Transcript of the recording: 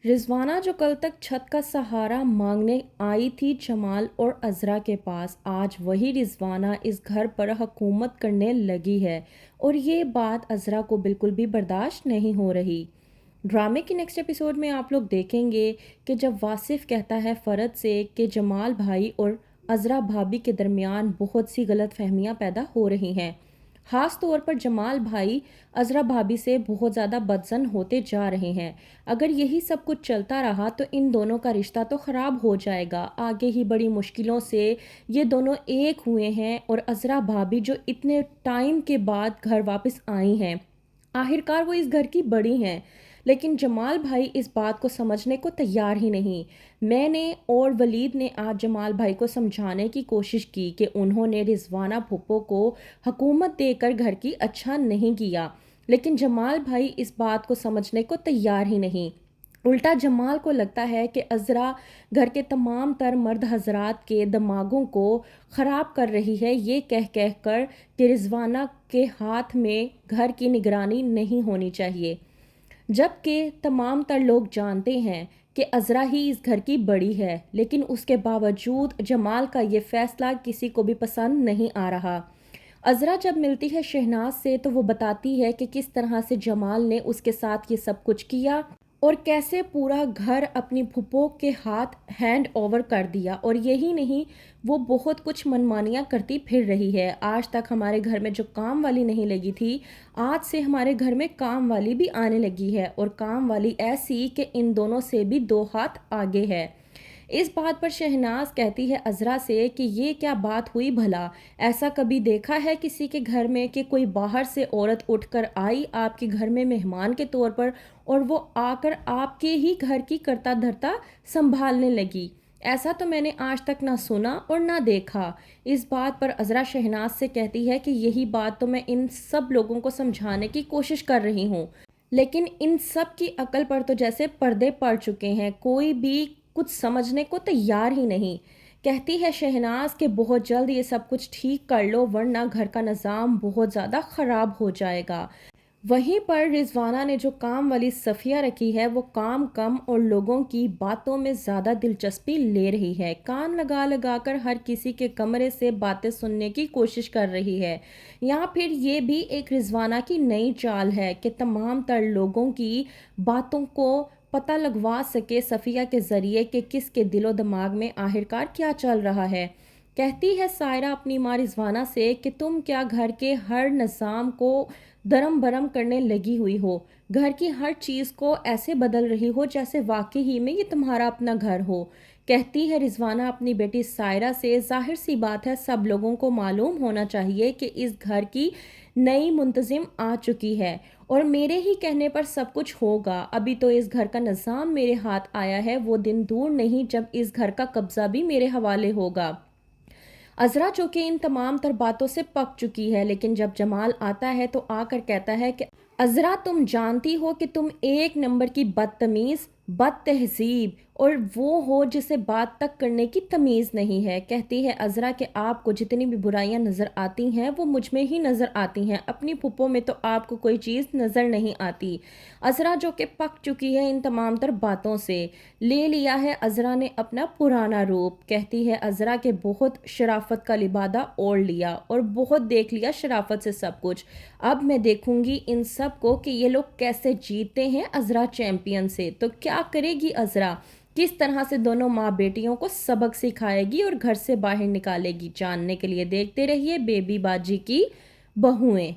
रिजवाना जो कल तक छत का सहारा मांगने आई थी जमाल और अज़रा के पास, आज वही रिजवाना इस घर पर हुकूमत करने लगी है। और ये बात अज़रा को बिल्कुल भी बर्दाश्त नहीं हो रही। ड्रामे के नेक्स्ट एपिसोड में आप लोग देखेंगे कि जब वासिफ कहता है फ़रद से कि जमाल भाई और अज़रा भाभी के दरमियान बहुत सी गलत फहमियाँ पैदा हो रही हैं। ख़ास तौर पर जमाल भाई अज़रा भाभी से बहुत ज़्यादा बदज़न होते जा रहे हैं। अगर यही सब कुछ चलता रहा तो इन दोनों का रिश्ता तो ख़राब हो जाएगा। आगे ही बड़ी मुश्किलों से ये दोनों एक हुए हैं और अज़रा भाभी जो इतने टाइम के बाद घर वापस आई हैं, आखिरकार वो इस घर की बड़ी हैं। लेकिन जमाल भाई इस बात को समझने को तैयार ही नहीं। मैंने और वलीद ने आज जमाल भाई को समझाने की कोशिश की कि उन्होंने रिजवाना फूफो को हुकूमत देकर घर की अच्छा नहीं किया, लेकिन जमाल भाई इस बात को समझने को तैयार ही नहीं। उल्टा जमाल को लगता है कि अज़रा घर के तमाम तर मर्द हजरात के दिमागों को ख़राब कर रही है, ये कह कह कर कि रिजवाना के हाथ में घर की निगरानी नहीं होनी चाहिए, जबकि तमाम तर लोग जानते हैं कि अज़रा ही इस घर की बड़ी है। लेकिन उसके बावजूद जमाल का ये फ़ैसला किसी को भी पसंद नहीं आ रहा। अज़रा जब मिलती है शहनाज से तो वो बताती है कि किस तरह से जमाल ने उसके साथ ये सब कुछ किया और कैसे पूरा घर अपनी फूफो के हाथ हैंड ओवर कर दिया। और यही नहीं, वो बहुत कुछ मनमानियाँ करती फिर रही है। आज तक हमारे घर में जो काम वाली नहीं लगी थी, आज से हमारे घर में काम वाली भी आने लगी है, और काम वाली ऐसी कि इन दोनों से भी दो हाथ आगे है। इस बात पर शहनाज कहती है अज़रा से कि ये क्या बात हुई भला, ऐसा कभी देखा है किसी के घर में कि कोई बाहर से औरत उठकर आई आपके घर में मेहमान के तौर पर और वो आकर आपके ही घर की करता धरता संभालने लगी? ऐसा तो मैंने आज तक ना सुना और ना देखा। इस बात पर अज़रा शहनाज से कहती है कि यही बात तो मैं इन सब लोगों को समझाने की कोशिश कर रही हूँ, लेकिन इन सब की अकल पर तो जैसे पर्दे पड़ चुके हैं, कोई भी कुछ समझने को तैयार ही नहीं। कहती है शहनाज कि बहुत जल्द ये सब कुछ ठीक कर लो वरना घर का निज़ाम बहुत ज़्यादा ख़राब हो जाएगा। वहीं पर रिजवाना ने जो काम वाली सफ़िया रखी है वो काम कम और लोगों की बातों में ज़्यादा दिलचस्पी ले रही है। कान लगा लगा कर हर किसी के कमरे से बातें सुनने की कोशिश कर रही है। या फिर ये भी एक रिजवाना की नई चाल है कि तमाम तर लोगों की बातों को पता लगवा सके सफ़िया के ज़रिए कि किसके दिलो दिमाग में आखिरकार क्या चल रहा है। कहती है सायरा अपनी माँ रिजवाना से कि तुम क्या घर के हर निज़ाम को दरम बरम करने लगी हुई हो, घर की हर चीज़ को ऐसे बदल रही हो जैसे वाकई ही में ये तुम्हारा अपना घर हो। कहती है रिजवाना अपनी बेटी सायरा से, जाहिर सी बात है सब लोगों को मालूम होना चाहिए कि इस घर की नई मुंतजिम आ चुकी है और मेरे ही कहने पर सब कुछ होगा। अभी तो इस घर का निज़ाम मेरे हाथ आया है, वो दिन दूर नहीं जब इस घर का कब्ज़ा भी मेरे हवाले होगा। अज़रा जो कि इन तमाम तर बातों से पक चुकी है, लेकिन जब जमाल आता है तो आकर कहता है कि अज़रा तुम जानती हो कि तुम एक नंबर की बदतमीज़, बदतहज़ीब और वो हो जिसे बात तक करने की तमीज़ नहीं है। कहती है अज़रा कि आपको जितनी भी बुराइयां नज़र आती हैं वो मुझ में ही नज़र आती हैं, अपनी फूफो में तो आपको कोई चीज़ नज़र नहीं आती। अज़रा जो कि पक चुकी है इन तमाम तर बातों से, ले लिया है अज़रा ने अपना पुराना रूप। कहती है अज़रा के बहुत शराफत का लिबादा ओढ़ लिया और बहुत देख लिया शराफत से सब कुछ। अब मैं देखूंगी इन सब को कि ये लोग कैसे जीतते हैं अज़रा चैंपियन से। तो क्या करेगी अज़रा, किस तरह से दोनों माँ बेटियों को सबक सिखाएगी और घर से बाहर निकालेगी? जानने के लिए देखते रहिए बेबी बाजी की बहुएं।